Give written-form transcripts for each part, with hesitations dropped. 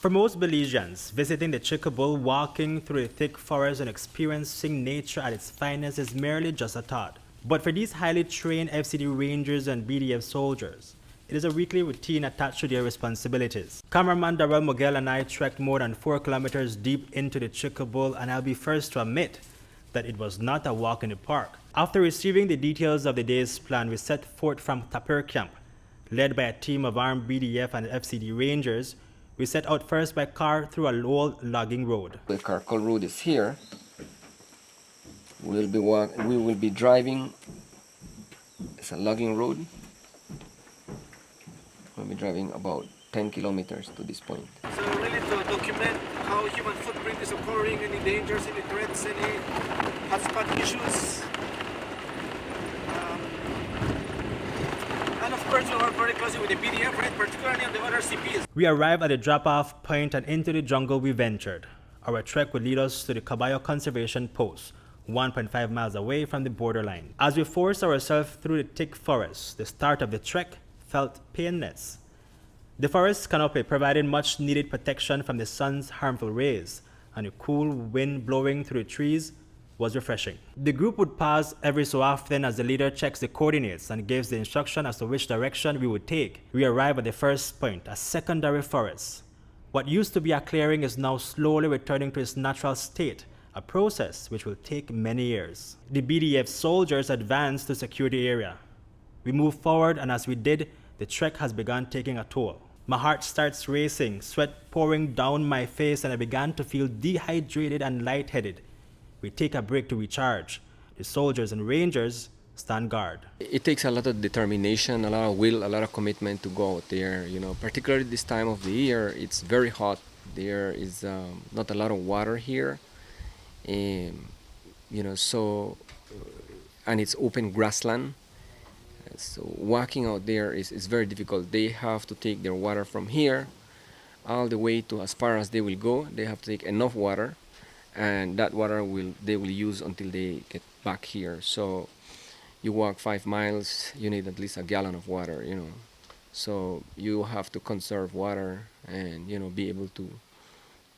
For most Belizeans, visiting the Chiquibul, walking through the thick forest and experiencing nature at its finest is merely just a thought. But for these highly trained F.C.D rangers and B.D.F soldiers, it is a weekly routine attached to their responsibilities. Cameraman Darrel, Moguel and I trekked more than 4 kilometers deep into the Chiquibul, and I'll be first to admit that it was not a walk in the park. After receiving the details of the day's plan, we set forth from Tapir Camp. Led by a team of armed B.D.F and F.C.D rangers, we set out first by car through a old logging road. The charcoal road is here. We will be driving. It's a logging road. We'll be driving about 10 kilometers to this point. So really to document how human footprint is occurring, any dangers, any threats, any hotspot issues. And of course we work very closely with the B.D.F, right? Particularly on the other CPs. We arrived at the drop-off point and into the jungle we ventured. Our trek would lead us to the Caballo Conservation Post, 1.5 miles away from the borderline. As we forced ourselves through the thick forest, the start of the trek felt painless. The forest canopy provided much needed protection from the sun's harmful rays, and the cool wind blowing through the trees was refreshing. The group would pause every so often as the leader checks the coordinates and gives the instruction as to which direction we would take. We arrive at the first point, a secondary forest. What used to be a clearing is now slowly returning to its natural state, a process which will take many years. The B.D.F soldiers advanced to secure the area. We moved forward, and as we did, the trek has begun taking a toll. My heart starts racing, sweat pouring down my face, and I began to feel dehydrated and lightheaded. We take a break to recharge. The soldiers and rangers stand guard. It takes a lot of determination, a lot of will, a lot of commitment to go out there. You know, particularly this time of the year, it's very hot. There is not a lot of water here, you know. So, and it's open grassland. So walking out there is very difficult. They have to take their water from here all the way to as far as they will go. They have to take enough water, and that water they will use until they get back here. So you walk 5 miles, you need at least a gallon of water, you know. So you have to conserve water and, you know, be able to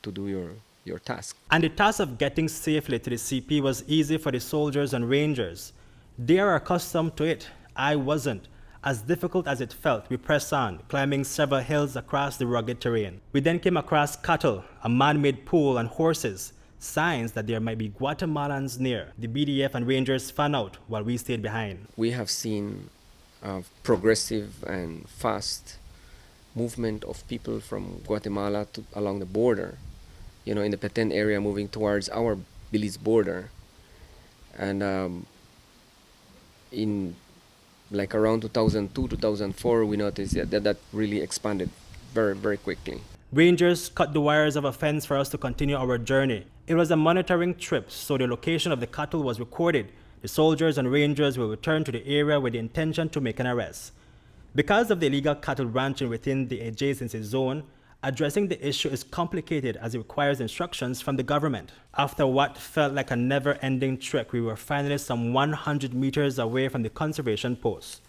do your task. And the task of getting safely to the CP was easy for the soldiers and rangers. They are accustomed to it. I wasn't. As difficult as it felt, we pressed on, climbing several hills across the rugged terrain. We then came across cattle, a man-made pool, and horses, signs that there might be Guatemalans near. The B.D.F and rangers found out while we stayed behind. We have seen progressive and fast movement of people from Guatemala along the border, you know, in the Petén area, moving towards our Belize border. And in like around 2002, 2004, we noticed that really expanded very, very quickly. Rangers cut the wires of a fence for us to continue our journey. It was a monitoring trip, so the location of the cattle was recorded. The soldiers and rangers will return to the area with the intention to make an arrest. Because of the illegal cattle ranching within the adjacency zone, addressing the issue is complicated as it requires instructions from the government. After what felt like a never-ending trek, we were finally some 100 meters away from the conservation post.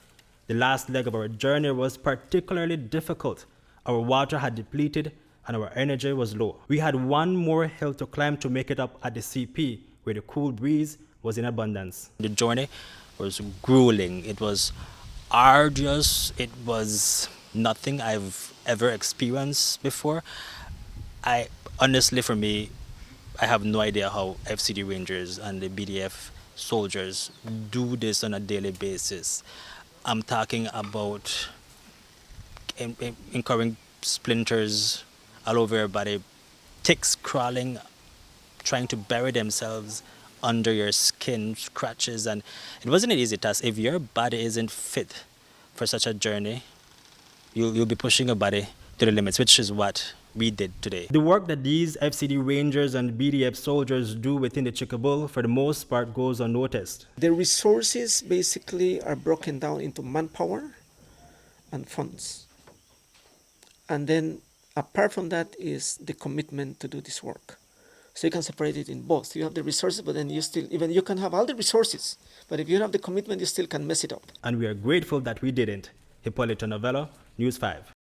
The last leg of our journey was particularly difficult. Our water had depleted and our energy was low. We had one more hill to climb to make it up at the CP, where the cool breeze was in abundance. The journey was grueling. It was arduous. It was nothing I've ever experienced before. I honestly, for me, I have no idea how F.C.D rangers and the B.D.F soldiers do this on a daily basis. I'm talking about incurring splinters all over your body, ticks crawling, trying to bury themselves under your skin, scratches, and it wasn't an easy task. If your body isn't fit for such a journey, you'll be pushing your body to the limits, which is what we did today. The work that these F.C.D rangers and B.D.F soldiers do within the Chiquibul, for the most part, goes unnoticed. The resources basically are broken down into manpower and funds. And then apart from that is the commitment to do this work. So you can separate it in both. You have the resources, but then you still, even you can have all the resources, but if you don't have the commitment, you still can mess it up. And we are grateful that we didn't. Hipolito, Novelo, News 5.